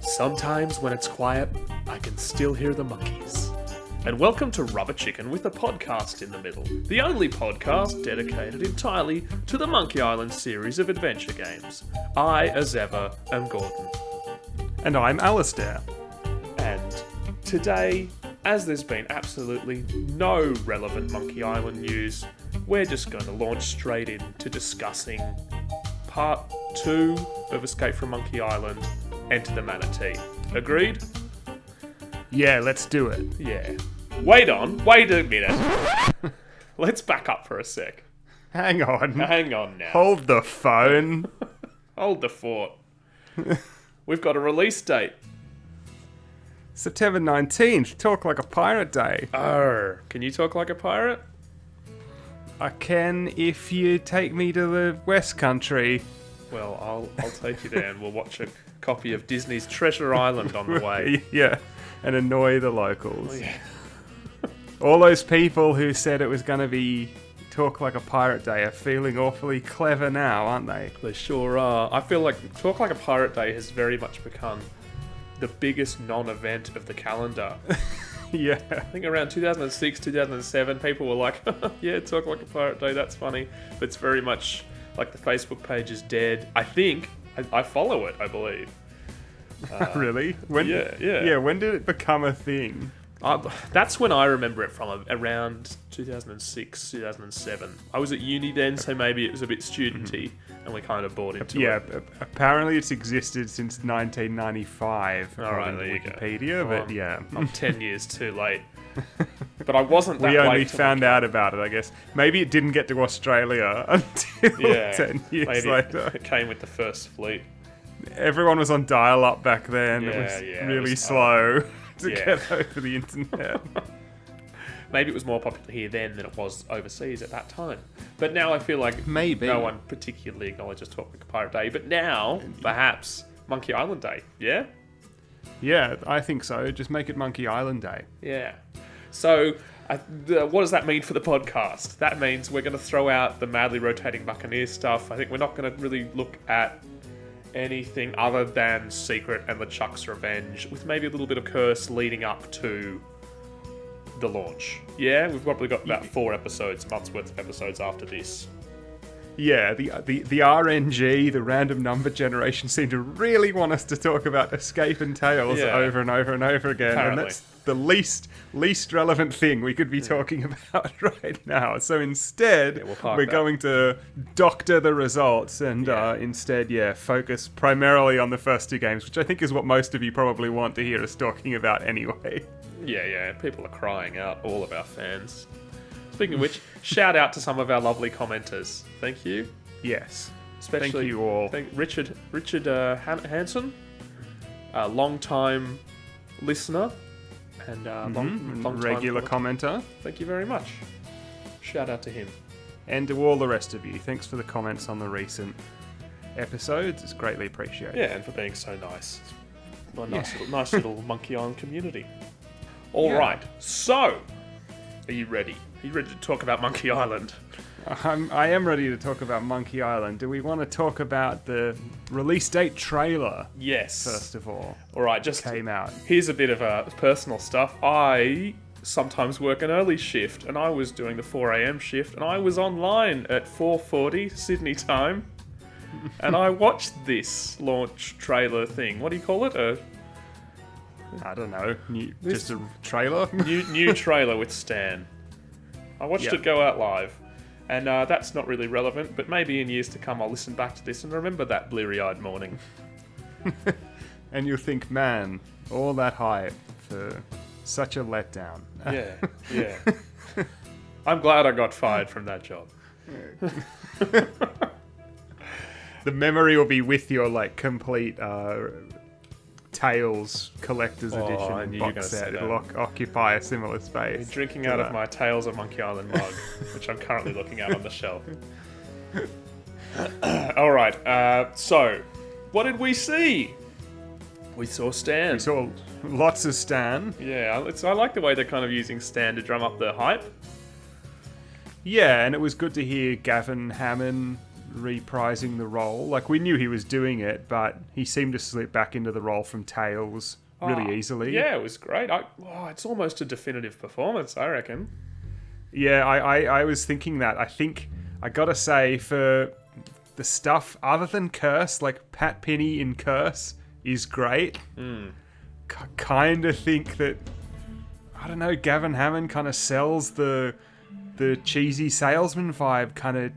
Sometimes when it's quiet, I can still hear the monkeys. And welcome to Rubber Chicken with a podcast in the middle. The only podcast dedicated entirely to the Monkey Island series of adventure games. I, as ever, am Gordon. And I'm Alastair. And today, as there's been absolutely no relevant Monkey Island news, we're just going to launch straight into discussing Part 2 of Escape from Monkey Island, Enter the Manatee. Agreed? Yeah, let's do it. Yeah. Wait a minute. Let's back up for a sec. Hang on. Hang on now. Hold the phone. Hold the fort. We've got a release date. September 19th, Talk Like a Pirate Day. Arr. Can you talk like a pirate? I can if you take me to the West Country. Well, I'll take you there and we'll watch a copy of Disney's Treasure Island on the way. Yeah, and annoy the locals. Oh, yeah. All those people who said it was going to be Talk Like a Pirate Day are feeling awfully clever now, aren't they? They sure are. I feel like Talk Like a Pirate Day has very much become the biggest non-event of the calendar. Yeah. I think around 2006, 2007, people were like, yeah, Talk Like a Pirate Day, that's funny. But it's very much like the Facebook page is dead. I think. I follow it, I believe. Really? Yeah. Yeah, when did it become a thing? That's when I remember it from, around 2006, 2007. I was at uni then, so maybe it was a bit studenty, and we kind of bought into it. Yeah, apparently it's existed since 1995, Alright, according there you to go. Wikipedia, Well, but yeah. I'm 10 years too late. But I wasn't that We only late to found out about it, I guess. Maybe it didn't get to Australia until 10 years maybe later. It came with the first fleet. Everyone was on dial-up back then. Yeah, it was yeah, it really was slow to yeah. get over the internet. Maybe it was more popular here then than it was overseas at that time. But now I feel like Maybe. no one particularly acknowledges Talk Like a Pirate Day. But now, perhaps, Monkey Island Day. Yeah? Yeah, I think so. Just make it Monkey Island Day. Yeah. So, what does that mean for the podcast? That means we're going to throw out the madly rotating Buccaneer stuff. I think we're not going to really look at anything other than Secret and LeChuck's Revenge, with maybe a little bit of Curse leading up to the launch. Yeah, we've probably got about 4 episodes, a month's worth of episodes after this. Yeah, the RNG, the random number generation, seem to really want us to talk about Escape and Tales over and over and over again. Apparently. And that's the least relevant thing we could be talking about right now. So instead, we're going to doctor the results and instead, focus primarily on the first 2 games, which I think is what most of you probably want to hear us talking about anyway. Yeah, people are crying out, all of our fans. Speaking of which, shout out to some of our lovely commenters. Thank you. Yes. Especially, thank you all. Richard Hanson, a long-time listener and long regular commenter. Thank you very much. Shout out to him. And to all the rest of you. Thanks for the comments on the recent episodes. It's greatly appreciated. Yeah, and for being so nice. A nice little Monkey Island community. All right. So, are you ready? Are you ready to talk about Monkey Island? I am ready to talk about Monkey Island. Do we want to talk about the release date trailer? Yes. First of all. All right, just came out. Here's a bit of personal stuff. I sometimes work an early shift, and I was doing the 4 a.m. shift, and I was online at 4:40 Sydney time, and I watched this launch trailer thing. What do you call it? I don't know. Just a trailer? New trailer with Stan. I watched it go out live. And that's not really relevant, but maybe in years to come I'll listen back to this and remember that bleary-eyed morning. And you'll think, man, all that hype for such a letdown. Yeah. I'm glad I got fired from that job. The memory will be with your, complete Tales Collector's Edition box set. It'll occupy a similar space. I'm drinking out of my Tales of Monkey Island mug, which I'm currently looking at on the shelf. Alright, so, what did we see? We saw Stan. We saw lots of Stan. Yeah, I like the way they're kind of using Stan to drum up the hype. Yeah, and it was good to hear Gavin Hammond reprising the role. Like, we knew he was doing it, but he seemed to slip back into the role from Tails really easily. Yeah, it was great. It's almost a definitive performance, I reckon. Yeah, I was thinking that. I think, I gotta say, for the stuff other than Curse, like Pat Penny in Curse is great. Kind of think that, I don't know, Gavin Hammond kind of sells the cheesy salesman vibe kind of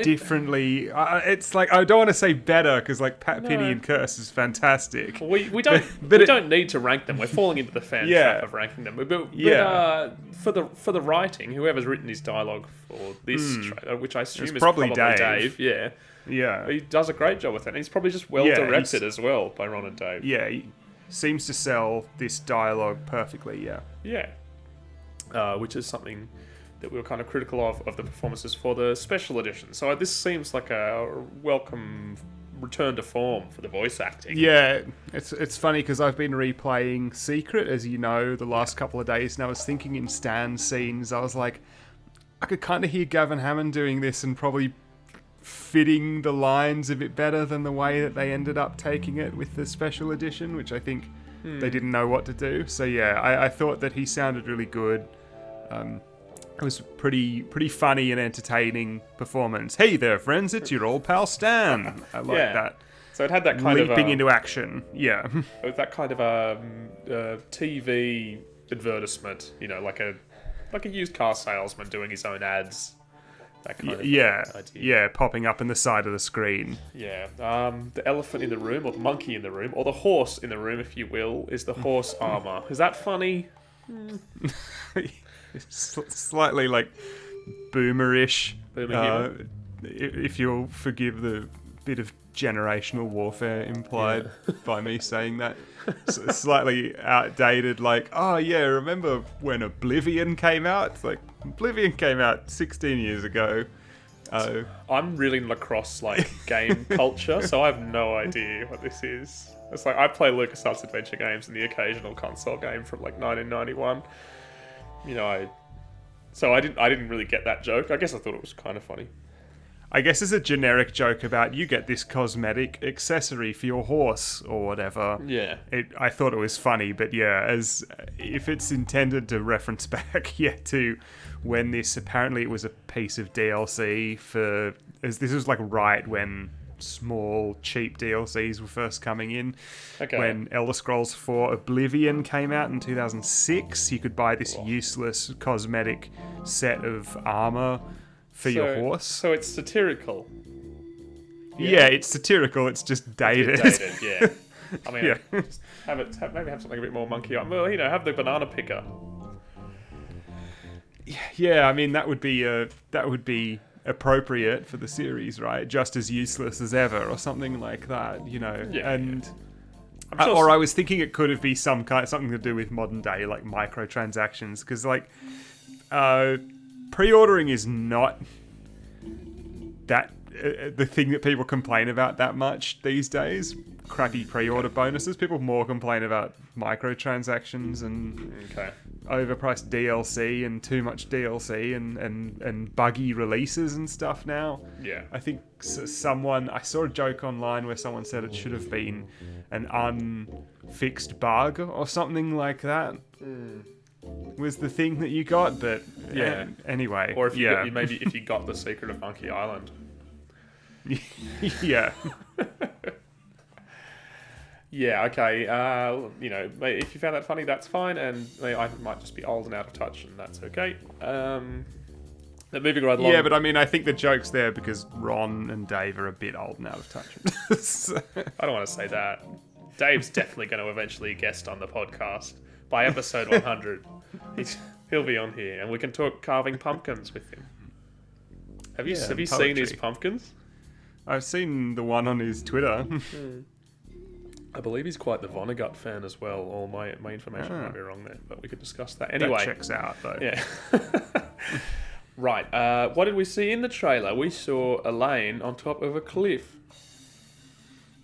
differently. It's like, I don't want to say better, because like Pat Penny in Curse is fantastic. We don't need to rank them. We're falling into the fan trap of ranking them. But for the writing, whoever's written his dialogue for this trailer, which I assume is probably Dave. Yeah, he does a great job with it. And he's probably just well directed as well by Ron and Dave. Yeah, he seems to sell this dialogue perfectly. Which is something that we were kind of critical of the performances for the special edition. So this seems like a welcome return to form for the voice acting. Yeah, it's funny because I've been replaying Secret, as you know, the last couple of days, and I was thinking in Stan's scenes, I was like, I could kind of hear Gavin Hammond doing this and probably fitting the lines a bit better than the way that they ended up taking it with the special edition, which I think they didn't know what to do. So yeah, I thought that he sounded really good. It was pretty funny and entertaining performance. Hey there, friends, it's your old pal Stan. I like that. So it had that kind of leaping into action. Yeah, with that kind of TV advertisement, like a used car salesman doing his own ads. That kind of idea. Yeah, popping up in the side of the screen. Yeah, the elephant in the room, or the monkey in the room, or the horse in the room, if you will, is the horse armor. Is that funny? Slightly like boomerish. If you'll forgive the bit of generational warfare implied by me saying that. Slightly outdated, like, oh yeah, remember when Oblivion came out? It's like, Oblivion came out 16 years ago. I'm really lacrosse game culture, so I have no idea what this is. It's like, I play LucasArts adventure games and the occasional console game from 1991. So I didn't really get that joke. I guess I thought it was kind of funny. I guess it's a generic joke about you get this cosmetic accessory for your horse or whatever. Yeah. I thought it was funny, but yeah, as if it's intended to reference back to when this, apparently it was a piece of DLC as this was right when small, cheap DLCs were first coming in. Okay. When Elder Scrolls 4 Oblivion came out in 2006, you could buy this useless cosmetic set of armor for your horse. So it's satirical. Yeah, it's satirical. It's just dated. Yeah. I mean, maybe have something a bit more monkey. Well, have the banana picker. Yeah, I mean that would be appropriate for the series, right? Just as useless as ever, or something like that, Yeah, and or I was thinking it could have been something to do with modern day microtransactions, because pre-ordering is not that the thing that people complain about that much these days. Crappy pre-order bonuses. People more complain about microtransactions and overpriced DLC and too much DLC and buggy releases and stuff now. Yeah. I think I saw a joke online where someone said it should have been an unfixed bug or something like that. Was the thing that you got, but anyway. Or if you got the secret of Monkey Island. Yeah. Yeah, okay. If you found that funny, that's fine, and I might just be old and out of touch, and that's okay. Moving right along. Yeah, but I mean, I think the joke's there because Ron and Dave are a bit old and out of touch. So. I don't want to say that. Dave's definitely going to eventually guest on the podcast. By episode 100, he'll be on here, and we can talk carving pumpkins with him. Have you seen his pumpkins? I've seen the one on his Twitter. I believe he's quite the Vonnegut fan as well. All my information might be wrong there, but we could discuss that. Anyway, that checks out, though. Yeah. Right. What did we see in the trailer? We saw Elaine on top of a cliff.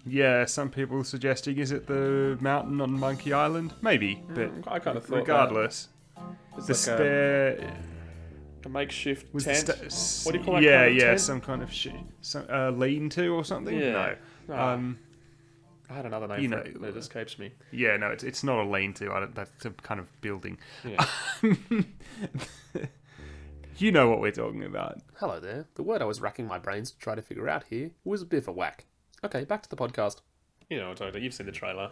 Yeah, some people suggesting, is it the mountain on Monkey Island? Maybe, but I kind of thought regardless, they're a makeshift Was tent. What do you call that? Yeah, kind of tent? some kind of lean-to or something. Yeah. No. I had another name for it, but it escapes me. Yeah, no, it's not a lean-to. That's a kind of building. Yeah. You know what we're talking about. Hello there. The word I was racking my brains to try to figure out here was bivouac. Okay, back to the podcast. You know what I'm talking about. You've seen the trailer.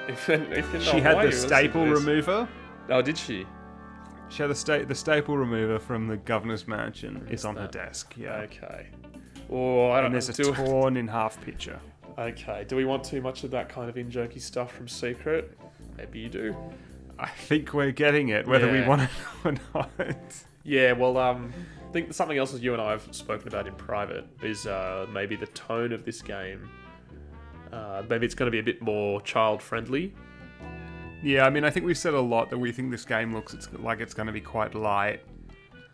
If you're not, She had the staple remover. Oh, did she? She had the staple remover from the governor's mansion is on her desk. Yeah. Okay. Or I don't know. And there's a torn in half picture. Okay. Do we want too much of that kind of in-jokey stuff from Secret? Maybe you do. I think we're getting it, whether we want it or not. Yeah, well, I think something else that you and I have spoken about in private is maybe the tone of this game. Maybe it's going to be a bit more child-friendly. Yeah, I mean, I think we've said a lot that we think this game looks like it's going to be quite light.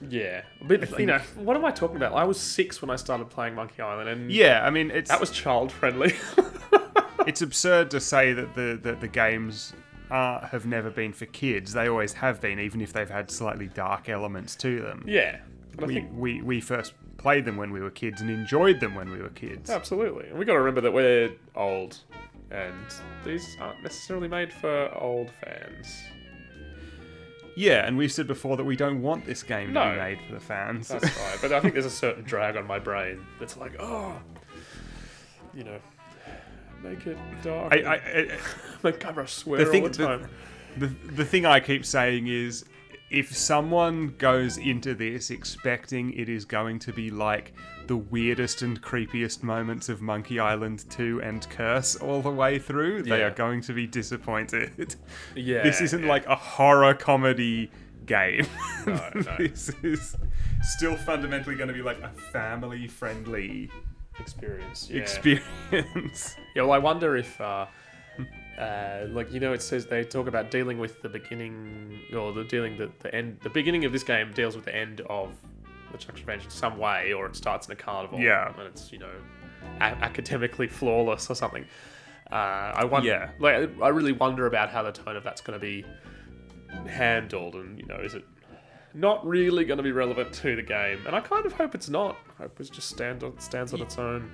Yeah, but what am I talking about? I was 6 when I started playing Monkey Island, and yeah, I mean, that was child-friendly. It's absurd to say that the games have never been for kids. They always have been, even if they've had slightly dark elements to them. Yeah, but we first played them when we were kids and enjoyed them when we were kids. Absolutely, and we got to remember that we're old, and these aren't necessarily made for old fans. Yeah, and we've said before that we don't want this game to be made for the fans. That's right, but I think there's a certain drag on my brain that's like, make it dark. My camera swear all the time. The thing I keep saying is, if someone goes into this expecting it is going to be like the weirdest and creepiest moments of Monkey Island 2 and Curse all the way through, they are going to be disappointed. Yeah, this isn't like a horror comedy game. No. This is still fundamentally going to be like a family-friendly experience. Yeah, well, I wonder if it says they talk about dealing with the beginning, or the end. The beginning of this game deals with the end of the Chuck's Revenge in some way, or it starts in a carnival. Yeah, and it's academically flawless or something. I wonder. I really wonder about how the tone of that's going to be handled, and is it not really going to be relevant to the game? And I kind of hope it's not. I hope it just stands on its own.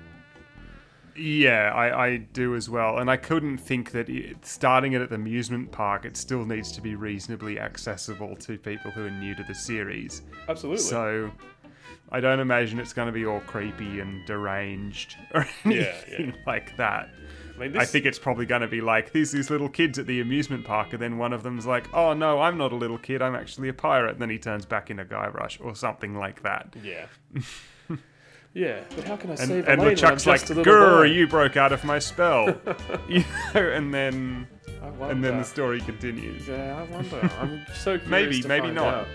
Yeah, I do as well. And I couldn't think that starting it at the amusement park, it still needs to be reasonably accessible to people who are new to the series. Absolutely. So I don't imagine it's going to be all creepy and deranged or anything like that. I think it's probably going to be like, there's these little kids at the amusement park, and then one of them's like, oh no, I'm not a little kid, I'm actually a pirate. And then he turns back into Guybrush or something like that. Yeah. Yeah, but how can I save and Elaine LeChuck's when I'm like, just a little boy? you broke out of my spell. And then the story continues. Yeah, I wonder. I'm so curious maybe not. Out.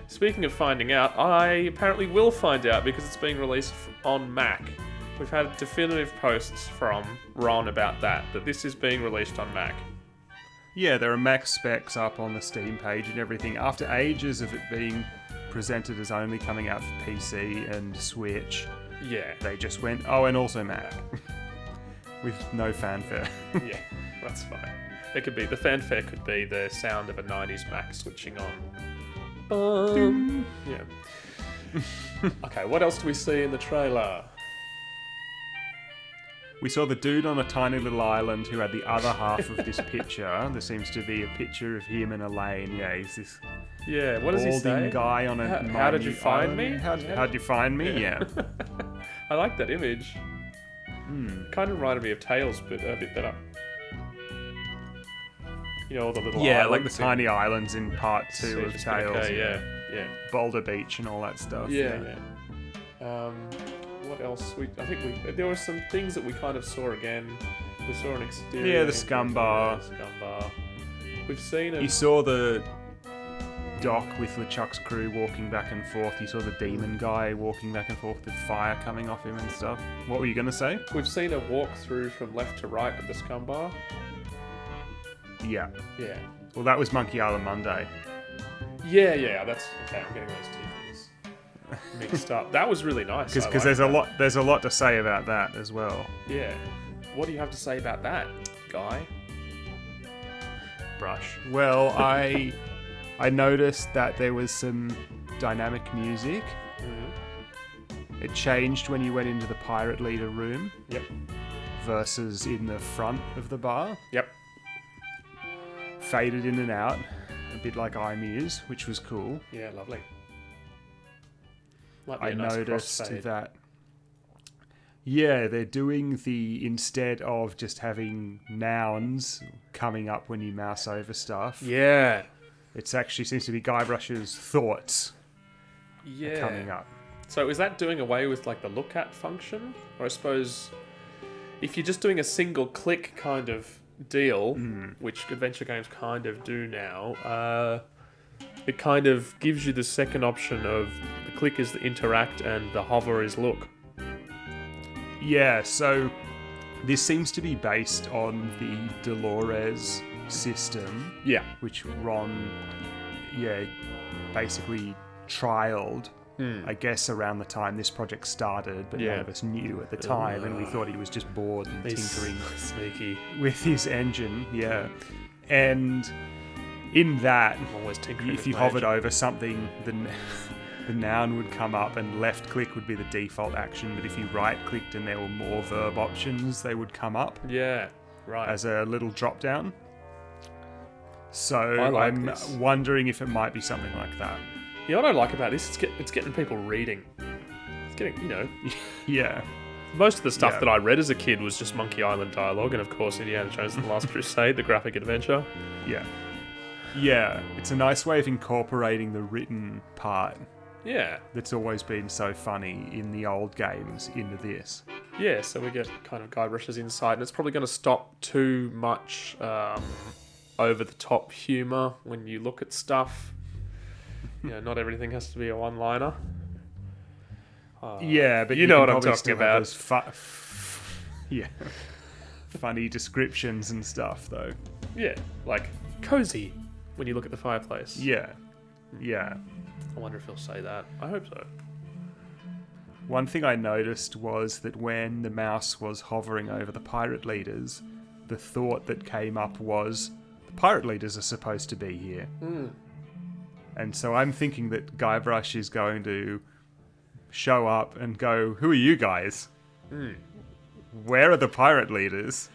Speaking of finding out, I apparently will find out because it's being released on Mac. We've had definitive posts from Ron about that this is being released on Mac. Yeah, there are Mac specs up on the Steam page and everything. After ages of it being presented as only coming out for PC and Switch, they just went, and also Mac. With no fanfare. Yeah, that's fine. The fanfare could be the sound of a 90s Mac switching on. Yeah. Okay, what else do we see in the trailer? We saw the dude on a tiny little island who had the other half of this picture. There seems to be a picture of him and Elaine. Yeah, he's this what does he say? balding guy on a How did you find me? How'd you find me? Yeah. I like that image. Kind of reminded me of Tales, but a bit better. All the little islands. Like the tiny islands in part 2 of Tales. Yeah. Boulder Beach and all that stuff. Yeah. What else? There were some things that we kind of saw again. We saw an exterior. Yeah, the scum bar. We've seen it. You saw the dock with LeChuck's crew walking back and forth. You saw the demon guy walking back and forth with fire coming off him and stuff. What were you going to say? We've seen a walk through from left to right at the scum bar. Yeah. Yeah. Well, that was Monkey Island Monday. Yeah. That's okay. I'm getting those two things mixed up. That was really nice. Because there's a lot to say about that as well. Yeah. What do you have to say about that, Guy? Brush. Well, I noticed that there was some dynamic music. It changed when you went into the pirate leader room. Yep. Versus in the front of the bar. Yep. Faded in and out, a bit like iMuse, which was cool. Yeah, lovely. Might be I a nice noticed crossfade. that. Yeah, they're doing instead of just having nouns coming up when you mouse over stuff. Yeah. It actually seems to be Guybrush's thoughts coming up. So is that doing away with like the look at function? Or I suppose if you're just doing a single click kind of deal, which adventure games kind of do now, it kind of gives you the second option of the click is the interact and the hover is look. Yeah, so this seems to be based on the Dolores system. Yeah. Which Ron, basically trialed, I guess, around the time this project started, but none of us knew at the time, and we thought he was just bored and tinkering sneaky with his engine. Yeah. And in that, always tinkering if you hovered over something, the noun would come up and left click would be the default action, but if you right clicked and there were more verb options, they would come up. Yeah, right. As a little drop down. So I'm wondering if it might be something like that. You know what I like about this? It's getting people reading. It's getting, Yeah. Most of the stuff that I read as a kid was just Monkey Island dialogue, and of course Indiana Jones and the Last Crusade, the graphic adventure. Yeah. Yeah, it's a nice way of incorporating the written part. Yeah. That's always been so funny in the old games into this. Yeah, so we get kind of Guybrush's insight, and it's probably going to stop too much over-the-top humour when you look at stuff. Not everything has to be a one-liner. Yeah, but you know what I'm talking about. Funny descriptions and stuff, though. Yeah, like cozy when you look at the fireplace. Yeah. I wonder if he'll say that. I hope so. One thing I noticed was that when the mouse was hovering over the pirate leaders, the thought that came up was, the pirate leaders are supposed to be here. And so I'm thinking that Guybrush is going to show up and go, who are you guys? Where are the pirate leaders?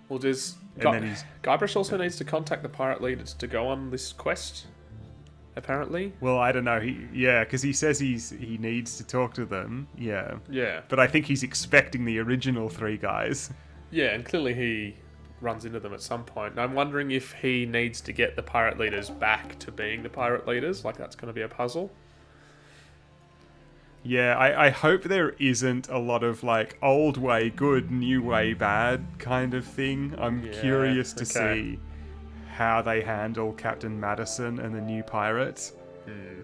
Well, Guybrush also needs to contact the pirate leaders to go on this quest, apparently. Well, I don't know. Because he says he needs to talk to them. Yeah. Yeah. But I think he's expecting the original three guys. Yeah, and clearly he runs into them at some point. And I'm wondering if he needs to get the pirate leaders back to being the pirate leaders. Like, that's going to be a puzzle. Yeah, I hope there isn't a lot of, like, old way good, new way bad kind of thing. I'm curious to see how they handle Captain Madison and the new pirates.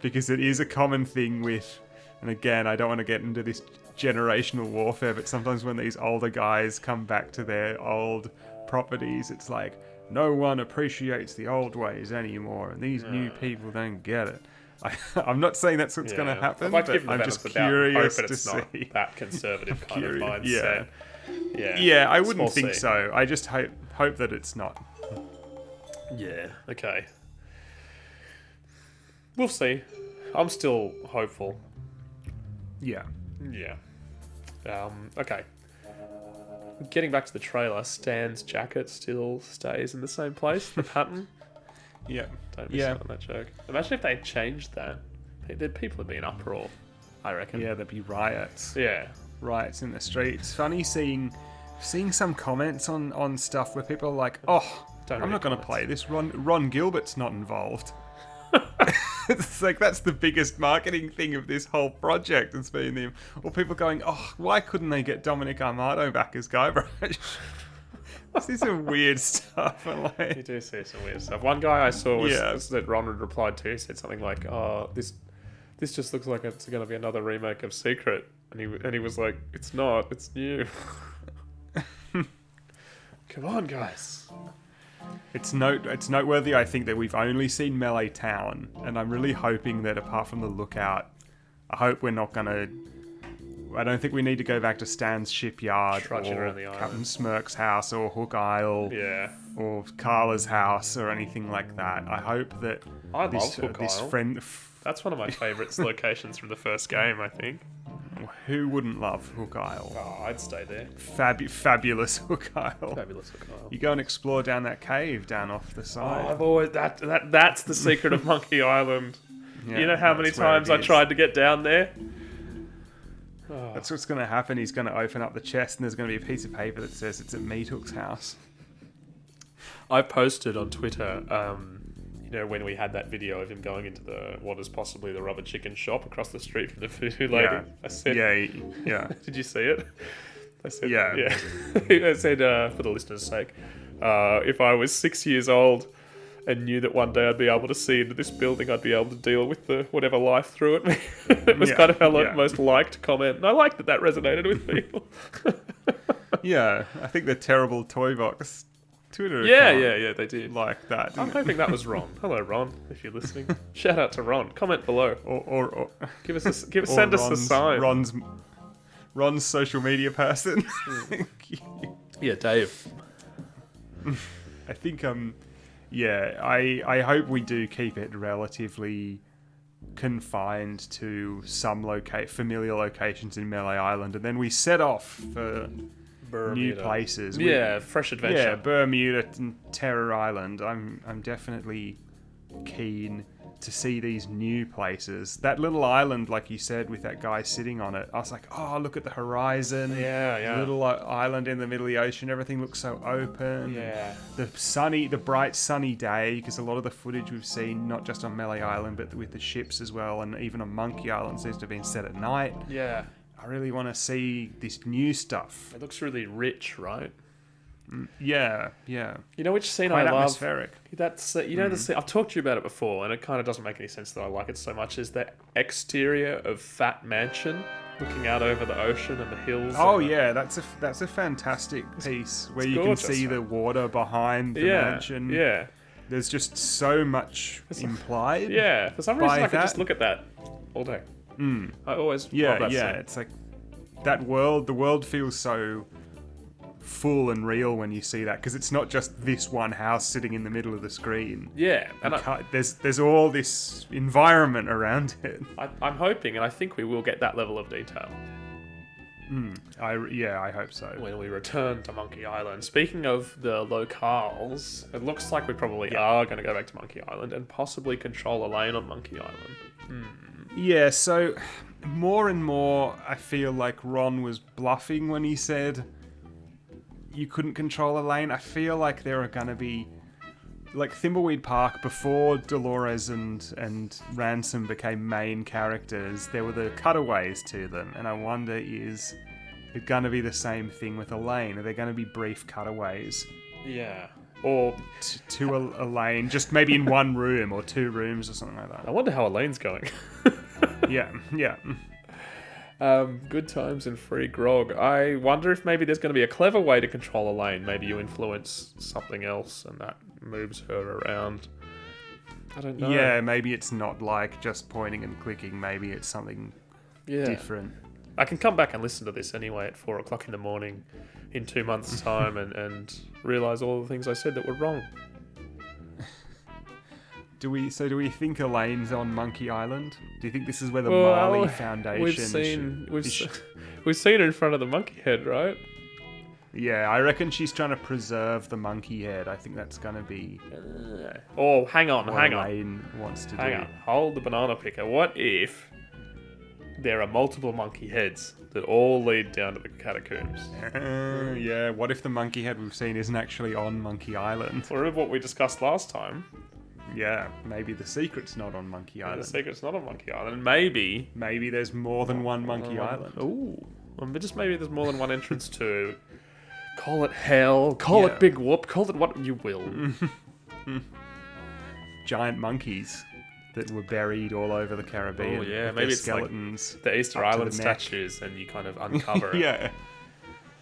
Because it is a common thing with, and again, I don't want to get into this generational warfare, but sometimes when these older guys come back to their old properties, it's like, no one appreciates the old ways anymore, and these new people don't get it. I'm not saying that's what's going to happen, I'd like to but give them I'm the just benefit of the doubt and curious hope to it's see. not that conservative kind of mindset. Yeah, I wouldn't think so. I just hope that it's not. Yeah, okay. We'll see. I'm still hopeful. Yeah. Okay. Getting back to the trailer, Stan's jacket still stays in the same place, the pattern. Yeah. Don't miss out on that joke. Imagine if they changed that. People would be in uproar, I reckon. Yeah, there'd be riots. Yeah. Riots in the streets. Funny seeing some comments on stuff where people are like, I'm not going to play this. Ron Gilbert's not involved. It's like, that's the biggest marketing thing of this whole project. It's been them. Or people going, why couldn't they get Dominic Armato back as Guybrush? This is some weird stuff. You do see some weird stuff. One guy I saw was that Ron had replied to, said something like, this just looks like it's going to be another remake of Secret. And he was like, it's not, it's new. Come on, guys. It's noteworthy, I think, that we've only seen Melee Town, and I'm really hoping that apart from the lookout, I hope we're not going to... I don't think we need to go back to Stan's shipyard or Captain Smirk's house or Hook Isle or Carla's house or anything like that. I hope that this That's one of my favourite locations from the first game, I think. Who wouldn't love Hook Isle? Oh, I'd stay there. Fabulous Hook Isle. Fabulous Hook Isle. You go and explore down that cave down off the side. Oh, I've always that's the secret of Monkey Island. Yeah, you know how many that's where times it I is. tried to get down there? That's what's going to happen. He's going to open up the chest and there's going to be a piece of paper that says it's at Meat Hook's house. I posted on Twitter, when we had that video of him going into what is possibly the rubber chicken shop across the street from the food lady. Yeah. I said, Yeah. Did you see it? I said, Yeah. I said, for the listeners' sake, if I was 6 years old and knew that one day I'd be able to see into this building, I'd be able to deal with whatever life threw at me. It was kind of our most liked comment, and I liked that resonated with people. Yeah, I think the terrible toy box Twitter Yeah, account they did. like that. I'm hoping that was Ron. Hello, Ron, if you're listening. Shout out to Ron. Comment below. Or Send us a sign. Ron's social media person. Yeah, Dave. I think I hope we do keep it relatively confined to some familiar locations in Melee Island, and then we set off for Bermuda. new places. Fresh adventure. Yeah, Bermuda and Terror Island. I'm definitely keen to see these new places. That little island, like you said, with that guy sitting on it, I was like, oh, look at the horizon. Yeah. Little island in the middle of the ocean. Everything looks so open. Yeah. The bright sunny day, because a lot of the footage we've seen, not just on Melee Island, but with the ships as well, and even on Monkey Island, seems to have been set at night. Yeah. I really want to see this new stuff. It looks really rich, right? Yeah. You know which scene Quite I love? atmospheric. That's the scene. I've talked to you about it before, and it kind of doesn't make any sense that I like it so much. Is the exterior of Fat Mansion, looking out over the ocean and the hills. Oh yeah, that's a fantastic piece where you gorgeous, can see the water behind the mansion. Yeah. There's just so much implied. Yeah. For some reason, by I could just that. look at that all day. I always love Yeah, that yeah. scene. It's like that world. The world feels so full and real when you see that, because it's not just this one house sitting in the middle of the screen. Yeah, and There's all this environment around it. I'm hoping, and I think we will get that level of detail I hope so. when we return to Monkey Island. Speaking of the locales, it looks like we probably are going to go back to Monkey Island and possibly control a lane on Monkey Island. Yeah, so more and more I feel like Ron was bluffing when he said you couldn't control a lane. I feel like there are going to be, like Thimbleweed Park, before Dolores and Ransom became main characters, there were the cutaways to them, and I wonder, is it going to be the same thing with a lane? Are there going to be brief cutaways Yeah. Or to a lane, just maybe in one room or two rooms or something like I that? wonder how Elaine's going. Yeah. Good times and free grog. I wonder if maybe there's going to be a clever way to control a lane. Maybe you influence something else and that moves her around. I don't know. Yeah, maybe it's not like just pointing and clicking. Maybe it's something different. I can come back and listen to this anyway at 4 o'clock in the morning in 2 months' time and realise all the things I said that were wrong. Do we think Elaine's on Monkey Island? Do you think this is where the Marley Foundation... We've seen her in front of the monkey head, right? Yeah, I reckon she's trying to preserve the monkey head. I think that's going to be... Oh, hang on. Elaine wants to do. Hang on. Hold the banana picker. What if there are multiple monkey heads that all lead down to the catacombs? Yeah, what if the monkey head we've seen isn't actually on Monkey Island? Or remember what we discussed last time? Yeah, maybe the secret's not on Monkey Island. The secret's not on Monkey Island. Maybe there's more than one Monkey Island. Ooh. But just maybe there's more than one entrance to... Call it hell, call it Big Whoop, call it what you will. Giant monkeys that were buried all over the Caribbean. Oh yeah, maybe it's skeletons. Like the Easter Island statues, and you kind of uncover it.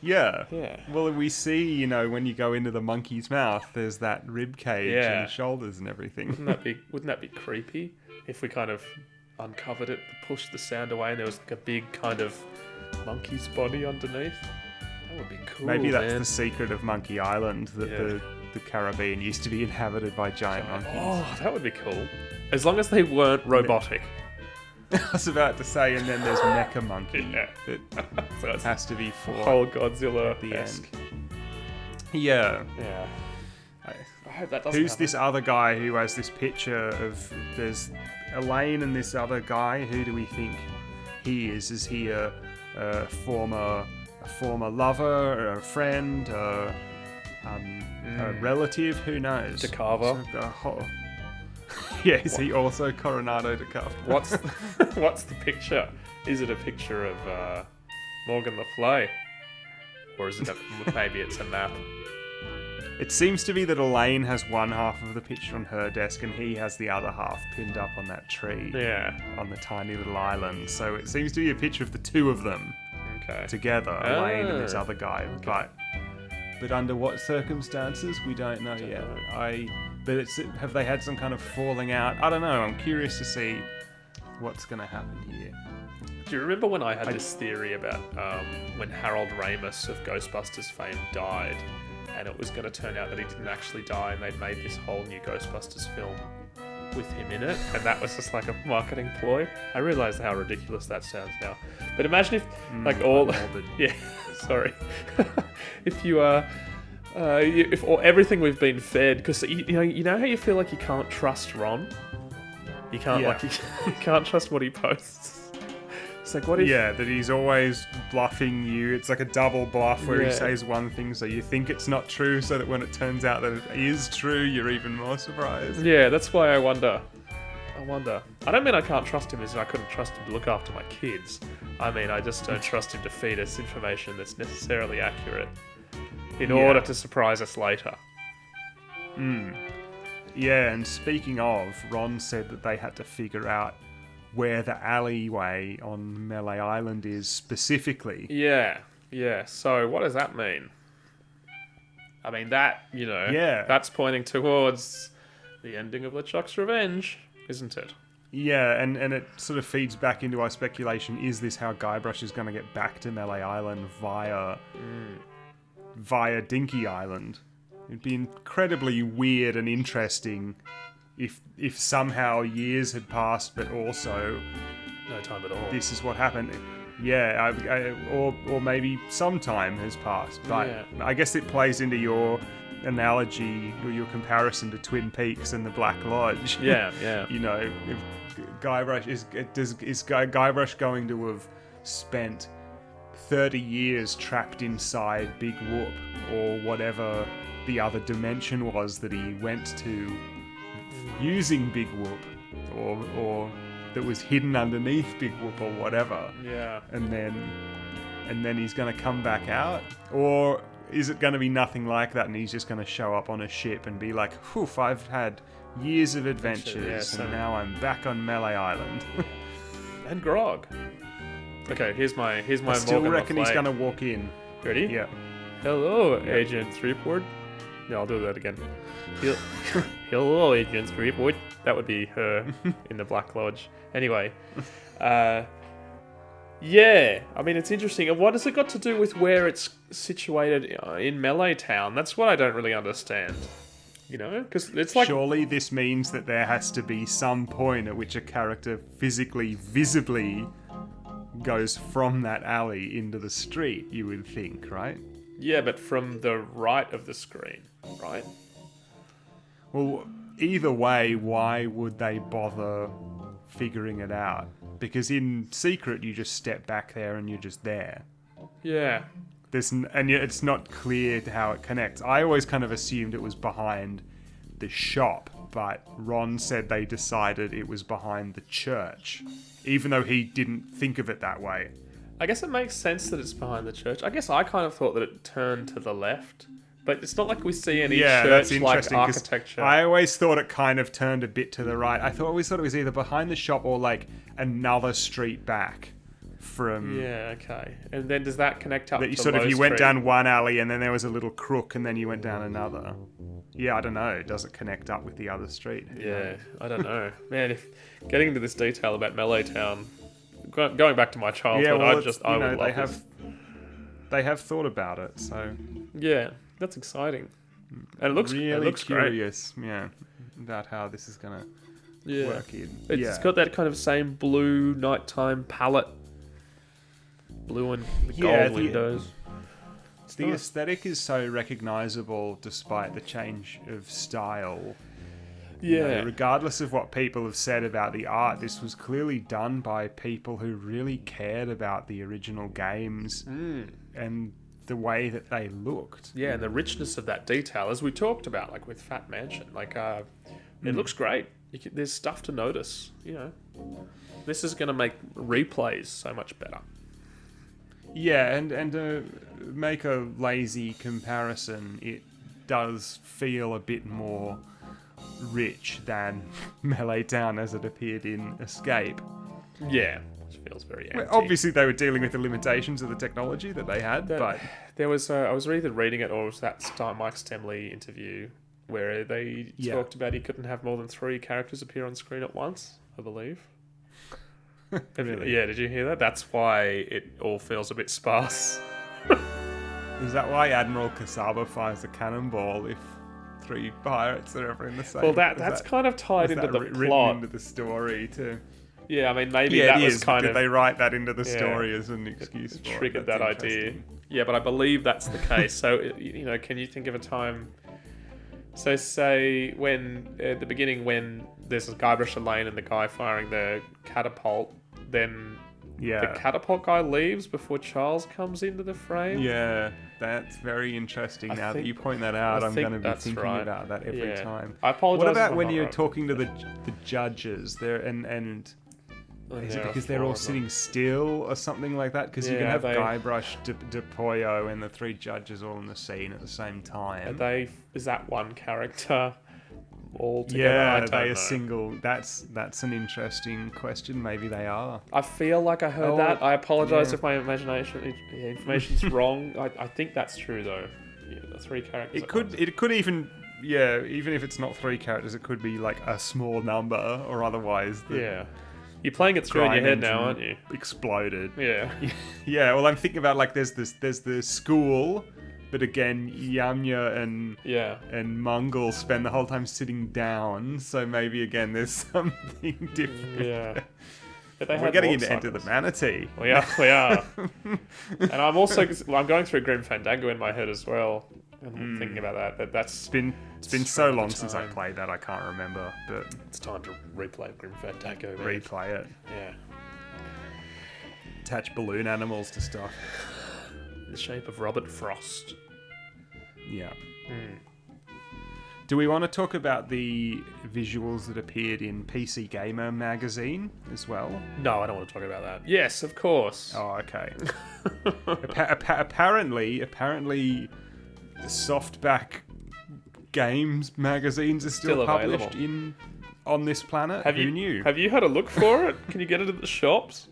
Yeah. Well, we see, when you go into the monkey's mouth, there's that rib cage and shoulders and everything. Wouldn't that be creepy if we kind of uncovered it, pushed the sound away, and there was like a big kind of monkey's body underneath? That would be cool. Maybe that's the secret of Monkey Island, that the Caribbean used to be inhabited by giant monkeys. Oh, that would be cool. As long as they weren't robotic. I was about to say, and then there's Mecha Monkey. Yeah. That So it's has to be for whole Godzilla the esque. end. Yeah. Yeah. I hope that doesn't Who's happen. this other guy who has this picture of... There's Elaine and this other guy. Who do we think he is? Is he a former lover, or a friend, a relative? Who knows? Decava. Yeah, is he also Coronado Decava? What's the picture? Is it a picture of Morgan Le Fay? Or is it maybe it's a map? It seems to be that Elaine has one half of the picture on her desk and he has the other half pinned up on that tree. Yeah. On the tiny little island. So it seems to be a picture of the two of them together, Elaine and this other guy. Okay. But under what circumstances, we don't know yet. But have they had some kind of falling out? I don't know. I'm curious to see what's going to happen here. Do you remember when I had this theory about when Harold Ramis of Ghostbusters fame died, and it was going to turn out that he didn't actually die, and they'd made this whole new Ghostbusters film with him in it, and that was just like a marketing ploy? I realise how ridiculous that sounds now. But imagine if, yeah, sorry. If you if or everything we've been fed, because you know how you feel like you can't trust Ron. You can't you can't trust what he posts. It's like, what if... Yeah, that he's always bluffing you. It's like a double bluff where he says one thing so you think it's not true, so that when it turns out that it is true, you're even more surprised. Yeah, that's why I wonder. I don't mean I can't trust him as in I couldn't trust him to look after my kids. I mean, I just don't trust him to feed us information that's necessarily accurate in order to surprise us later. Yeah, and speaking of, Ron said that they had to figure out where the alleyway on Melee Island is specifically. Yeah. So what does that mean? I mean, that, that's pointing towards the ending of LeChuck's Revenge, isn't it? Yeah, and it sort of feeds back into our speculation, is this how Guybrush is going to get back to Melee Island via Dinky Island? It'd be incredibly weird and interesting if somehow years had passed, but also no time at all. This is what happened. Yeah, or maybe some time has passed. But I guess it plays into your analogy or your comparison to Twin Peaks and the Black Lodge. Yeah. If Guybrush is Guybrush going to have spent 30 years trapped inside Big Whoop or whatever the other dimension was that he went to using Big Whoop or that was hidden underneath Big Whoop or whatever. Yeah. And then he's going to come back out? Or is it going to be nothing like that and he's just going to show up on a ship and be like, "Poof, I've had years of adventures and now I'm back on Melee Island." And grog. Okay, here's my I still reckon he's going to walk in. Ready? Yeah. Hello, Agent Threepwood. Yeah, I'll do that again. Hello, Agent Threepwood. That would be her in the Black Lodge. Anyway, yeah. I mean, it's interesting. And what has it got to do with where it's situated in Melee Town? That's what I don't really understand. Because it's like... Surely this means that there has to be some point at which a character physically, visibly goes from that alley into the street, you would think, right? Yeah, but from the right of the screen, right? Well, either way, why would they bother figuring it out? Because in Secret, you just step back there and you're just there. Yeah. It's not clear how it connects. I always kind of assumed it was behind the shop, but Ron said they decided it was behind the church, even though he didn't think of it that way. I guess it makes sense that it's behind the church. I guess I kind of thought that it turned to the left, but it's not like we see any church-like architecture. I always thought it kind of turned a bit to the right. I always thought it was either behind the shop or like another street back from... Yeah, okay. And then does that connect up to you went down one alley and then there was a little crook and then you went down another. Yeah, I don't know. Does it connect up with the other street? Yeah, I don't know. Man, if getting into this detail about Melee Town... Going back to my childhood, I would love They have thought about it, so... Yeah, that's exciting. And really it looks curious, about how this is going to work in. It's got that kind of same blue nighttime palette. Blue and gold windows. The aesthetic is so recognizable despite the change of style. Regardless of what people have said about the art, this was clearly done by people who really cared about the original games and the way that they looked. Yeah, and the richness of that detail, as we talked about, like with Fat Mansion. It looks great. There's stuff to notice, This is going to make replays so much better. Yeah, and to make a lazy comparison, it does feel a bit more rich than Melee Town as it appeared in Escape. Yeah, which feels very antique. Well, obviously, they were dealing with the limitations of the technology that they had, but there was I was either reading it or it was that Mike Stemley interview where they talked about he couldn't have more than 3 characters appear on screen at once, I believe. Really? Yeah, did you hear that? That's why it all feels a bit sparse. Is that why Admiral Kasaba fires a cannonball if 3 pirates are ever in the same? Well, that's kind of tied into the plot. Into the story too. Yeah, I mean, maybe that was kind of... Did they write that into the story as an excuse for it? Triggered that idea. Yeah, but I believe that's the case. So, can you think of a time... So, say, when, at the beginning, when there's a Guybrush Lane and the guy firing the catapult, then the catapult guy leaves before Charles comes into the frame? Yeah, that's very interesting. Now that you point that out, I'm going to be thinking about that every time. I apologize. What about when you're talking to the judges there and is it because they're all sitting still or something like that? Because you can have Guybrush, DePoyo, and the 3 judges all in the scene at the same time. Is that one character all together? Yeah, are they a single? That's an interesting question. Maybe they are. I feel like I heard that. I apologize if my information's wrong. I think that's true though. Yeah, the 3 characters. It could even. Yeah, even if it's not 3 characters, it could be like a small number or otherwise. You're playing it through in your head now, aren't you? Exploded. Yeah. Yeah, well, I'm thinking about like there's the school, but again, Yamya and Mongol spend the whole time sitting down, so maybe again there's something different. Yeah. We're getting into Enter the Manatee. We are. And I'm going through Grim Fandango in my head as well. And thinking about that. It's been so long since I played that, I can't remember. But it's time to replay Grim Fandango. Replay it. Yeah. Attach balloon animals to stuff. The shape of Robert Frost. Yeah. Do we want to talk about the visuals that appeared in PC Gamer magazine as well? No, I don't want to talk about that. Yes, of course. Oh, okay. Apparently, Softback Games magazines are still published on this planet. Who knew? Have you had a look for it? Can you get it at the shops?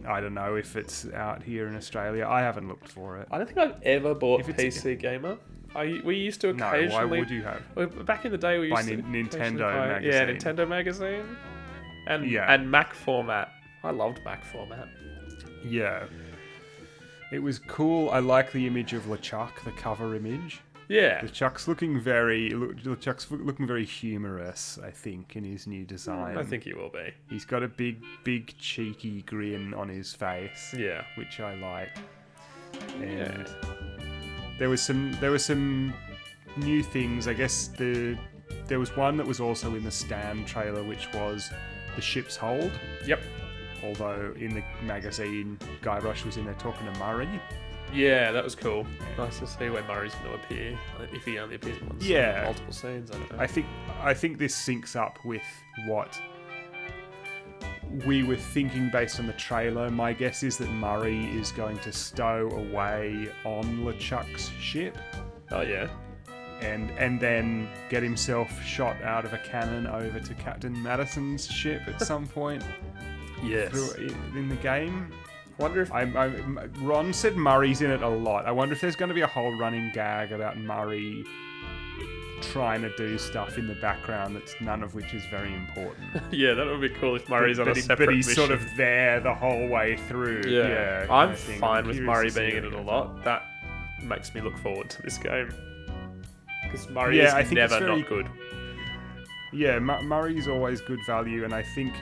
I don't know if it's out here in Australia. I haven't looked for it. I don't think I've ever bought PC Gamer. We used to occasionally... No, why would you have? Well, back in the day, we used to... Nintendo magazine. Yeah, Nintendo magazine. And Mac format. I loved Mac format. Yeah. It was cool. I like the image of LeChuck, the cover image. Yeah. LeChuck's looking very humorous, I think, in his new design. I think he will be. He's got a big cheeky grin on his face. Yeah. Which I like. And there was some new things. I guess there was one that was also in the Stand trailer, which was the ship's hold. Yep. Although in the magazine, Guybrush was in there talking to Murray. Yeah, that was cool. Yeah. Nice to see where Murray's going to appear. If he only appears once in multiple scenes, I don't know. I think this syncs up with what we were thinking based on the trailer. My guess is that Murray is going to stow away on LeChuck's ship. Oh, yeah. And then get himself shot out of a cannon over to Captain Madison's ship at some point. Yes. In the game. Wonder if Ron said Murray's in it a lot. I wonder if there's going to be a whole running gag about Murray trying to do stuff in the background that's none of which is very important. Yeah, that would be cool if Murray's on a separate But he's mission. sort of there the whole way through. Yeah, I'm fine with Murray being in it a lot. That makes me look forward to this game. Because Murray is never not good. Yeah, Murray's always good value, and I think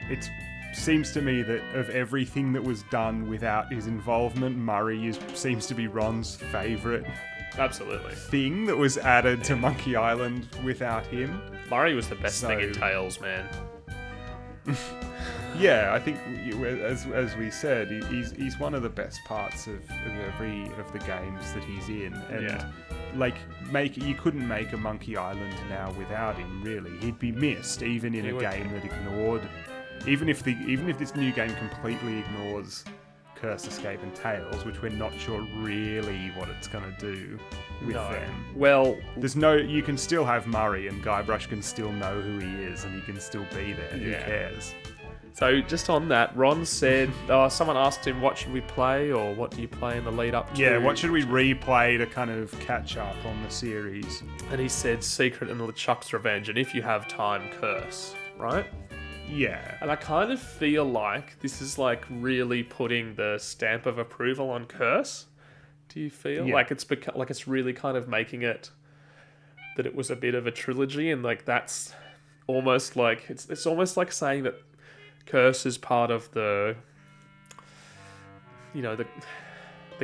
it seems to me that of everything that was done without his involvement, Murray seems to be Ron's favourite thing that was added to Monkey Island without him. Murray was the best thing in Tales, man. Yeah, I think as we said, he's one of the best parts of every of the games that he's in, and you couldn't make a Monkey Island now without him. Really, he'd be missed even in a game that ignored, even if this new game completely ignores Curse, Escape, and Tales, which we're not sure really what it's going to do with them. Well, you can still have Murray, and Guybrush can still know who he is, and he can still be there. Who cares? So just on that, Ron said, someone asked him, what should we play, or what do you play in the lead up to? Yeah, what should we replay to kind of catch up on the series? And he said Secret and LeChuck's Revenge, and if you have time, Curse, right? Yeah. And I kind of feel like this is like really putting the stamp of approval on Curse. Do you feel like it's really kind of making it that it was a bit of a trilogy, and like that's almost like it's almost like saying that Curse is part of the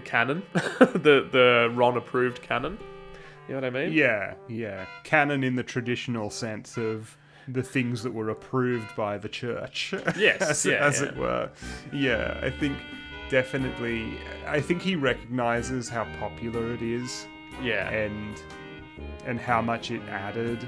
canon, the Ron approved canon. You know what I mean? Yeah. Canon in the traditional sense of the things that were approved by the church. Yes, as it were. Yeah, I think definitely. I think he recognizes how popular it is. Yeah, and how much it added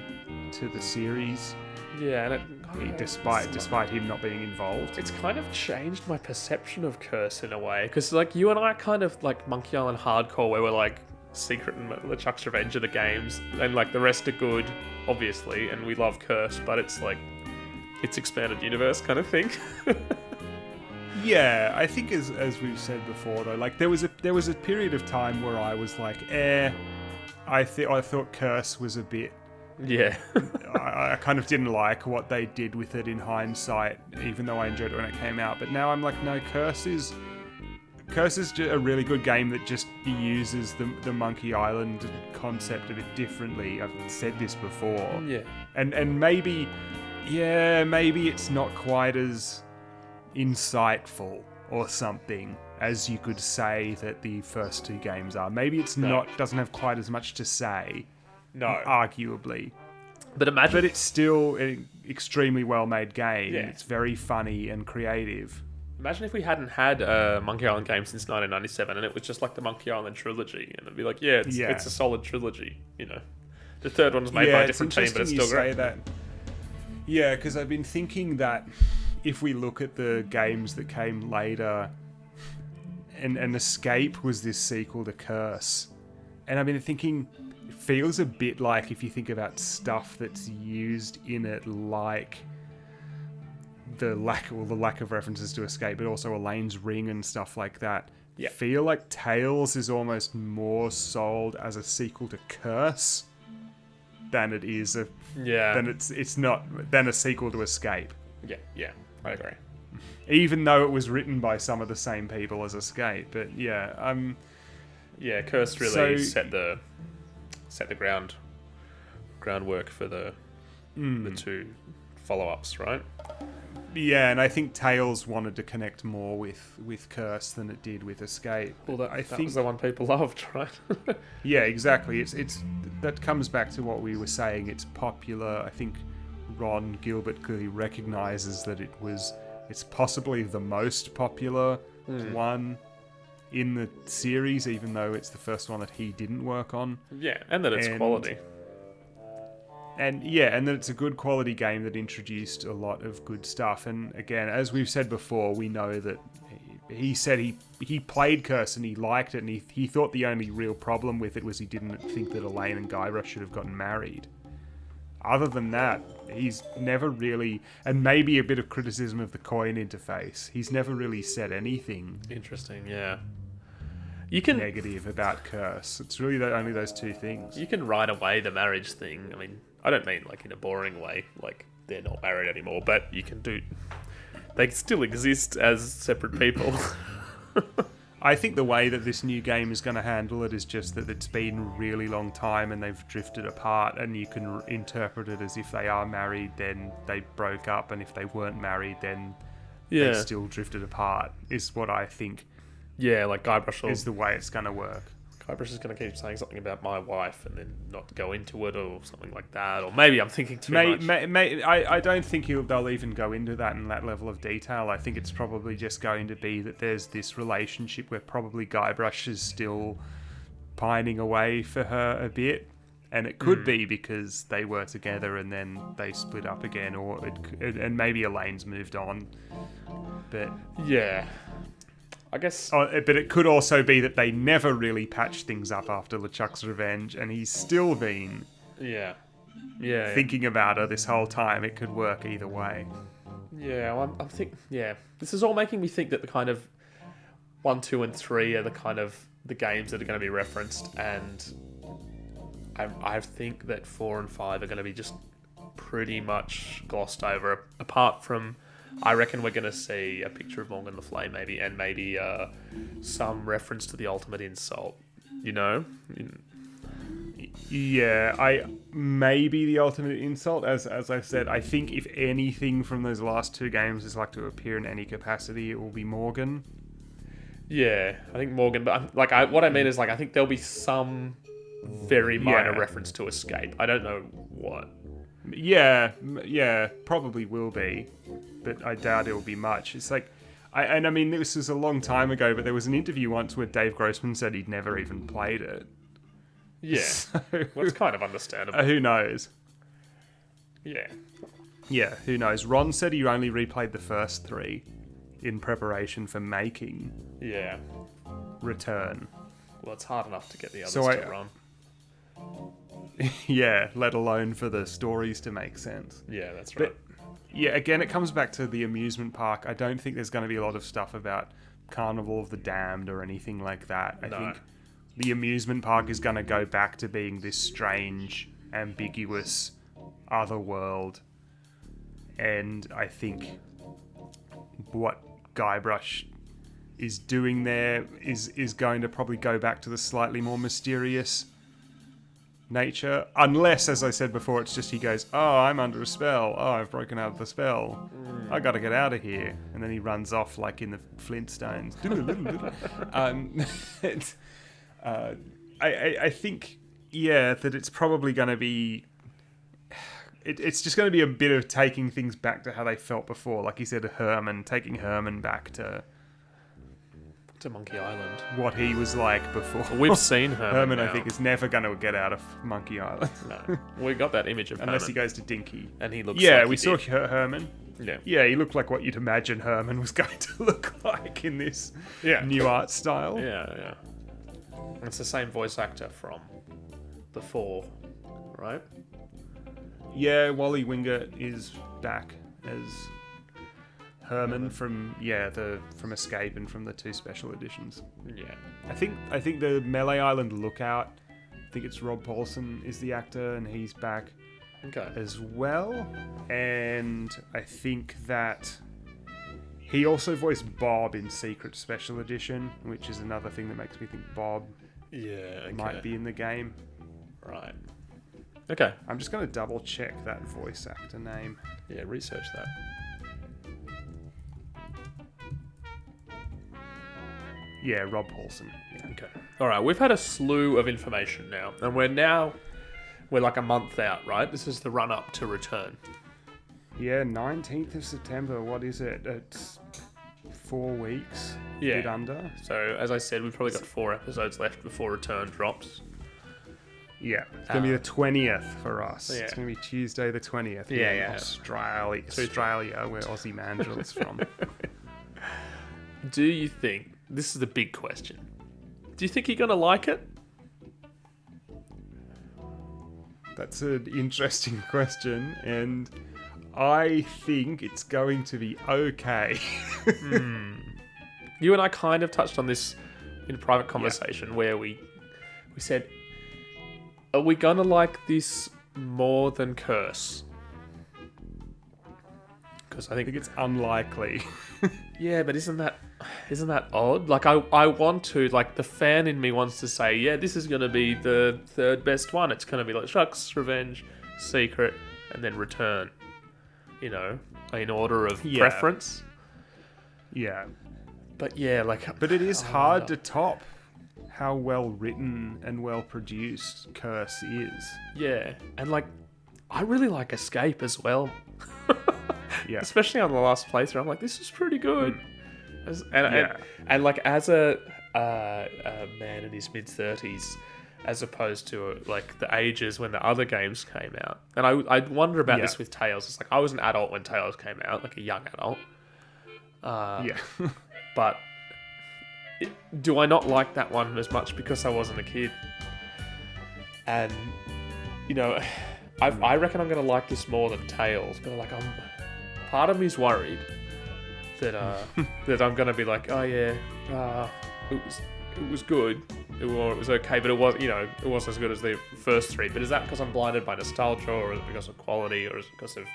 to the series. Yeah, and despite him not being involved, it's kind of changed my perception of Curse in a way. Because like you and I are kind of like Monkey Island hardcore, where we're like Secret and LeChuck's Revenge are the games, and like the rest are good, obviously, and we love Curse, but it's like it's expanded universe kind of thing. Yeah, I think as we've said before though, like there was a period of time where I was like, I thought Curse was a bit. Yeah. I kind of didn't like what they did with it in hindsight, even though I enjoyed it when it came out. But now I'm like, no, Curse is just a really good game that just uses the Monkey Island concept a bit differently. I've said this before. Yeah. And maybe it's not quite as insightful or something as you could say that the first two games are. Maybe it's doesn't have quite as much to say. No. Arguably. But it's still an extremely well-made game. Yeah. It's very funny and creative. Imagine if we hadn't had a Monkey Island game since 1997 and it was just like the Monkey Island trilogy, and it'd be like, it's a solid trilogy, you know. The third one was made by a different team, but it's still great. That. Yeah, because I've been thinking that if we look at the games that came later, and Escape was this sequel to Curse, and I've been thinking, it feels a bit like if you think about stuff that's used in it, like the lack of references to Escape, but also Elaine's Ring and stuff like that. Yeah. Feel like Tales is almost more sold as a sequel to Curse than it is than a sequel to Escape. Yeah, I agree. Even though it was written by some of the same people as Escape, but Curse really set the groundwork for the two follow-ups, right? Yeah, and I think Tales wanted to connect more with Curse than it did with Escape. Well, that was the one people loved, right? Yeah, exactly. It's that comes back to what we were saying. It's popular. I think Ron Gilbert clearly recognizes that it's possibly the most popular one in the series, even though it's the first one that he didn't work on. Yeah, and that it's quality. And that it's a good quality game that introduced a lot of good stuff. And again, as we've said before, we know that he said he played Curse and he liked it, and he thought the only real problem with it was he didn't think that Elaine and Guybrush should have gotten married. Other than that, he's never really, and maybe a bit of criticism of the coin interface, he's never really said anything interesting, yeah. Negative about Curse. It's really only those two things. You can write away the marriage thing. I mean, I don't mean like in a boring way, like they're not married anymore, but you can do... They still exist as separate people. I think the way that this new game is going to handle it is just that it's been a really long time and they've drifted apart, and you can interpret it as if they are married, then they broke up, and if they weren't married, then they still drifted apart, is what I think. Yeah, like Guybrush is the way it's going to work. Guybrush is going to keep saying something about my wife and then not go into it or something like that. Or maybe I'm thinking too much. I don't think they'll even go into that in that level of detail. I think it's probably just going to be that there's this relationship where probably Guybrush is still pining away for her a bit. And it could be because they were together and then they split up again. And maybe Elaine's moved on. But yeah. I guess... but it could also be that they never really patched things up after LeChuck's revenge, and he's still been thinking about her this whole time. It could work either way. Yeah, well, I'm thinking... Yeah, this is all making me think that the kind of 1, 2, and 3 are the kind of the games that are going to be referenced, and I think that 4 and 5 are going to be just pretty much glossed over, apart from... I reckon we're going to see a picture of Morgan Le Fay, maybe, and maybe some reference to the ultimate insult. You know? Yeah, maybe the ultimate insult. As I said, I think if anything from those last 2 games is like to appear in any capacity, it will be Morgan. Yeah, I think Morgan. But what I mean is, I think there'll be some very minor reference to Escape. I don't know what. Yeah, probably will be. But I doubt it will be much. It's like, I mean, this was a long time ago, but there was an interview once where Dave Grossman said he'd never even played it. Yeah, well, it's kind of understandable. Who knows? Yeah, who knows? Ron said he only replayed the first 3 in preparation for making Return. Well, it's hard enough to get the others to run. Yeah, let alone for the stories to make sense. Yeah, that's right. But, yeah, again, it comes back to the amusement park. I don't think there's going to be a lot of stuff about Carnival of the Damned or anything like that. I think the amusement park is going to go back to being this strange, ambiguous other world. And I think what Guybrush is doing there is going to probably go back to the slightly more mysterious nature, unless, as I said before, it's just he goes, oh, I'm under a spell, oh, I've broken out of the spell, I gotta get out of here, and then he runs off like in the Flintstones. I think that it's probably going to be it's just going to be a bit of taking things back to how they felt before, like he said, taking Herman back to Monkey Island. What he was like before. We've seen Herman. Herman, now. I think, is never going to get out of Monkey Island. No. We got that image of unless Herman. he goes to Dinky. And he looks like we saw Herman. Yeah. Yeah, he looked like what you'd imagine Herman was going to look like in this new art style. Yeah. It's the same voice actor from The Four, right? Yeah, Wally Wingert is back as Herman from Escape and from the 2 special editions. Yeah, I think the Melee Island Lookout, I think it's Rob Paulson is the actor, and he's back as well. And I think that he also voiced Bob in Secret Special Edition, which is another thing that makes me think Bob might be in the game. Right. Okay. I'm just going to double check that voice actor name. Yeah, research that. Yeah, Rob Paulson. Yeah. Okay. All right, we've had a slew of information now, and we're like a month out, right? This is the run-up to Return. Yeah, 19th of September. What is it? It's 4 weeks. Yeah. A bit under. So, as I said, we've probably got 4 episodes left before Return drops. Yeah. It's going to be the 20th for us. Yeah. It's going to be Tuesday the 20th. Yeah. Australia, where Aussie Mandrill's from. Do you think... This is the big question. Do you think you're going to like it? That's an interesting question, and I think it's going to be okay. You and I kind of touched on this in a private conversation where we said, are we going to like this more than Curse? Because I think it's unlikely. Yeah, but isn't that... isn't that odd? Like, I want to, like, the fan in me wants to say, yeah, this is going to be the third best one. It's going to be like LeChuck's Revenge, Secret, and then Return. You know, in order of preference. Yeah. But yeah, like... But it is hard to top how well written and well produced Curse is. Yeah, and like, I really like Escape as well. Yeah. Especially on the last playthrough, I'm like, this is pretty good. And like, as a man in his mid-30s, as opposed to like the ages when the other games came out. And I wonder about this with Tales. It's like, I was an adult when Tales came out, like a young adult. But do I not like that one as much because I wasn't a kid? And, you know, I reckon I'm going to like this more than Tales, but like, part of me's worried that that I'm going to be like, oh yeah, it was good, or it was okay, but it wasn't as good as the first three. But is that because I'm blinded by nostalgia, or is it because of quality, or is it because of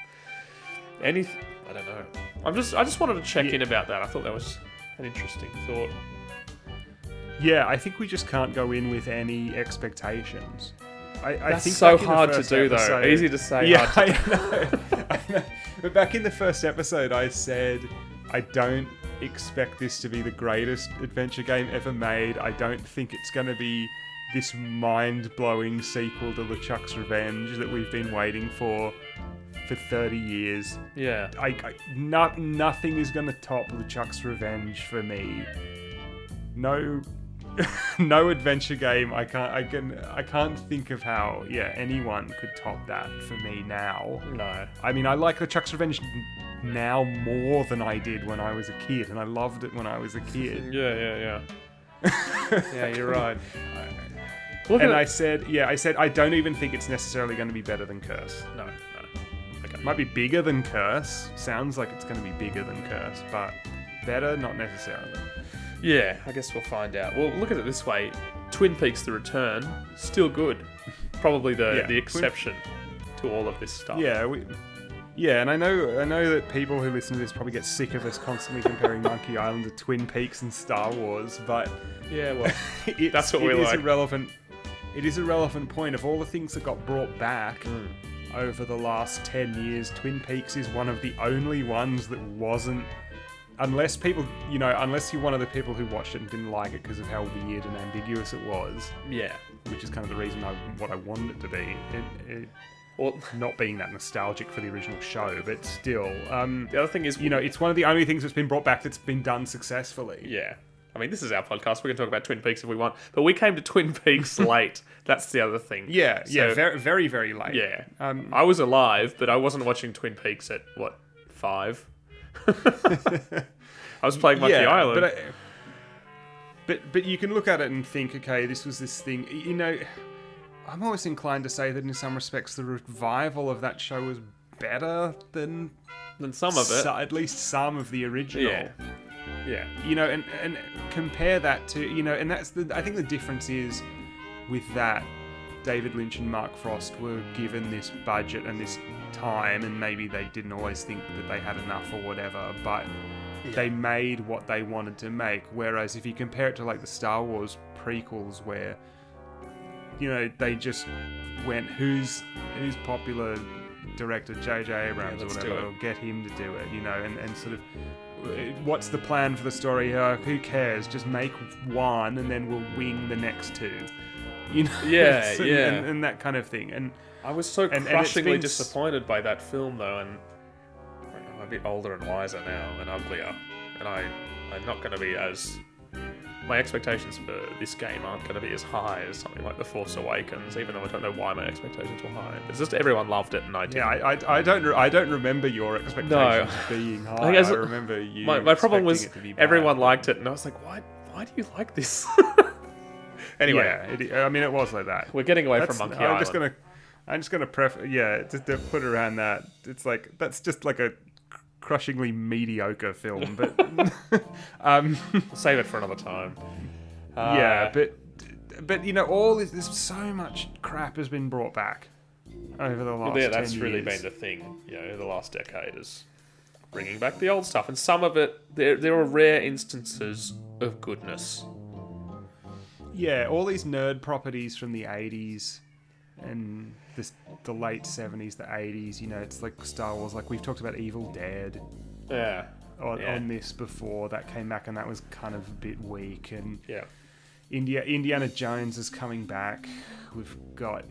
anything? I don't know. I just wanted to check in about that. I thought that was an interesting thought. Yeah, I think we just can't go in with any expectations. That's think so hard to do, though. Easy to say. Yeah, hard to I know. But back in the first episode, I said I don't expect this to be the greatest adventure game ever made. I don't think it's going to be this mind-blowing sequel to LeChuck's Revenge that we've been waiting for 30 years. Yeah. Nothing is going to top LeChuck's Revenge for me. No adventure game. I can't think of how anyone could top that for me now. No. I mean, I like LeChuck's Revenge now more than I did when I was a kid, and I loved it when I was a kid. Yeah, you're right. I said I don't even think it's necessarily going to be better than Curse. No. Okay. It might be bigger than Curse. Sounds like it's going to be bigger than Curse, but better, not necessarily. Yeah, I guess we'll find out. Well, look at it this way. Twin Peaks: The Return, still good. Probably the exception to all of this stuff. Yeah, and I know that people who listen to this probably get sick of us constantly comparing Monkey Island to Twin Peaks and Star Wars, but yeah, well, that's what we like. It is a relevant point. Of all the things that got brought back over the last 10 years, Twin Peaks is one of the only ones that wasn't. Unless you're one of the people who watched it and didn't like it because of how weird and ambiguous it was. Yeah. Which is kind of the reason what I wanted it to be. Not being that nostalgic for the original show, but still. The other thing is... it's one of the only things that's been brought back that's been done successfully. Yeah. I mean, this is our podcast. We can talk about Twin Peaks if we want. But we came to Twin Peaks late. That's the other thing. Yeah, very, very, very late. Yeah. I was alive, but I wasn't watching Twin Peaks at, 5? I was playing Monkey Island. But you can look at it and think, okay, this was this thing. I'm always inclined to say that in some respects the revival of that show was better than some of it. At least some of the original. Yeah. And compare that to, and that's I think the difference is with that, David Lynch and Mark Frost were given this budget and this time, and maybe they didn't always think that they had enough or whatever, but they made what they wanted to make. Whereas if you compare it to like the Star Wars prequels, where they just went, who's popular director, J.J. Abrams or whatever, get him to do it, and sort of what's the plan for the story? Who cares? Just make one and then we'll wing the next two. And that kind of thing. And I was so crushingly disappointed by that film, though, and I'm a bit older and wiser now and uglier, and I'm not going to be as... My expectations for this game aren't going to be as high as something like The Force Awakens, even though I don't know why my expectations were high. It's just everyone loved it, and I didn't. Yeah, I don't remember your expectations being high. I remember you. My problem was everyone liked it, and I was like, why do you like this? Anyway, it was like that. We're getting away from Monkey Island. I'm just gonna just to put around that. It's like that's just like a crushingly mediocre film, but we'll save it for another time. But there's so much crap has been brought back over the last 10 years. That's really been the thing. The last decade has bringing back the old stuff. And some of it, there are rare instances of goodness. Yeah, all these nerd properties from the 80s and the late 70s, the 80s, you know, it's like Star Wars, like we've talked about Evil Dead. Yeah. On this before, that came back and that was kind of a bit weak. And yeah. Indiana Jones is coming back. We've got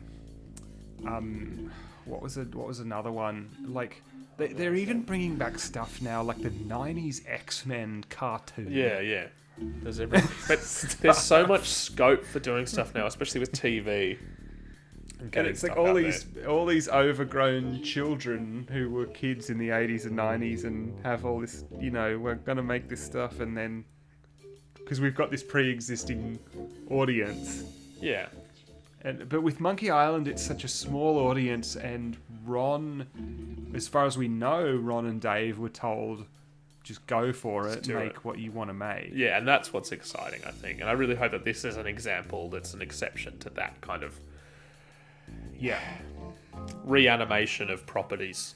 what was another one? Like they're even bringing back stuff now, like the 90s X-Men cartoon. Yeah. There's everything. But there's so much scope for doing stuff now, especially with TV. And it's like all these overgrown children who were kids in the 80s and 90s and have all this, you know, we're going to make this stuff, and then because we've got this pre-existing audience. Yeah. But with Monkey Island, it's such a small audience, and Ron, as far as we know, Ron and Dave were told, just go for it, make what you want to make. Yeah, and that's what's exciting, I think. And I really hope that this is an example that's an exception to that kind of reanimation of properties.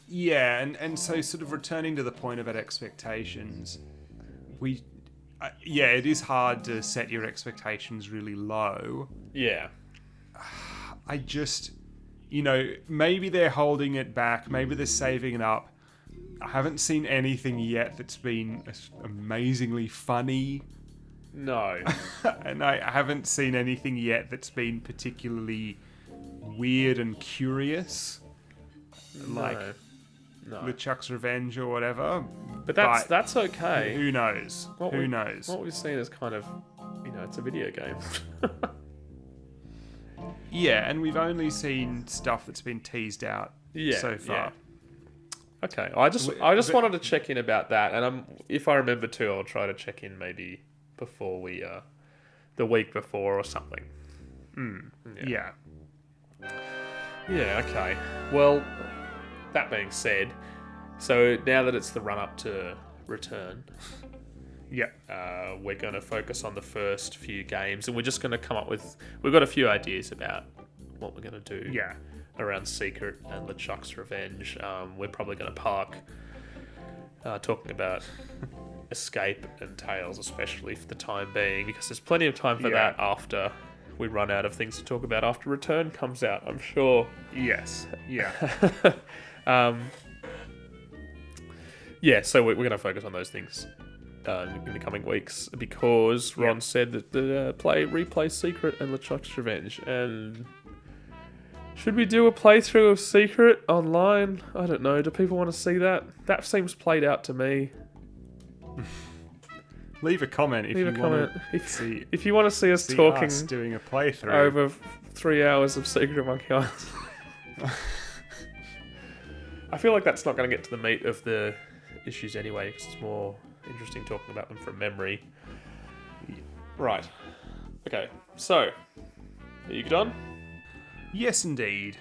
Yeah, and so sort of returning to the point about expectations, it is hard to set your expectations really low. Yeah. I just, you know, maybe they're holding it back, maybe they're saving it up. I haven't seen anything yet that's been amazingly funny. No. And I haven't seen anything yet that's been particularly weird and curious. Like LeChuck's Revenge or whatever. But that's okay. Who knows? Who knows? What we've seen is kind of, you know, it's a video game. Yeah, and we've only seen stuff that's been teased out so far. Yeah. Okay, I just wanted to check in about that, and if I remember to, I'll try to check in maybe before we, the week before or something. Yeah. Yeah, okay. Well, that being said, so now that it's the run-up to Return, we're going to focus on the first few games, and we're just going to come up with... We've got a few ideas about what we're going to do around Secret and LeChuck's Revenge. We're probably going to park talking about Escape and Tales, especially for the time being, because there's plenty of time for that after we run out of things to talk about after Return comes out, I'm sure. Yes. Yeah. So we're going to focus on those things in the coming weeks, because Ron said that replay Secret and LeChuck's Revenge. And should we do a playthrough of Secret online? I don't know. Do people want to see that? That seems played out to me. Leave a comment if you want to see us talking doing a playthrough over 3 hours of Secret of Monkey Island. I feel like that's not going to get to the meat of the issues anyway, because it's more interesting talking about them from memory. Right. Okay, so, are you done? Yes, indeed.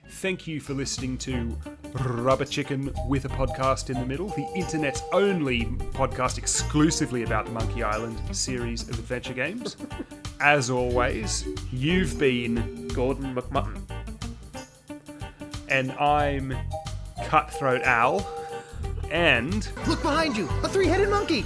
Thank you for listening to Rubber Chicken with a podcast in the middle, the internet's only podcast exclusively about the Monkey Island series of adventure games. As always, you've been Gordon McMutton. And I'm Cutthroat Al. And... Look behind you! A three-headed monkey!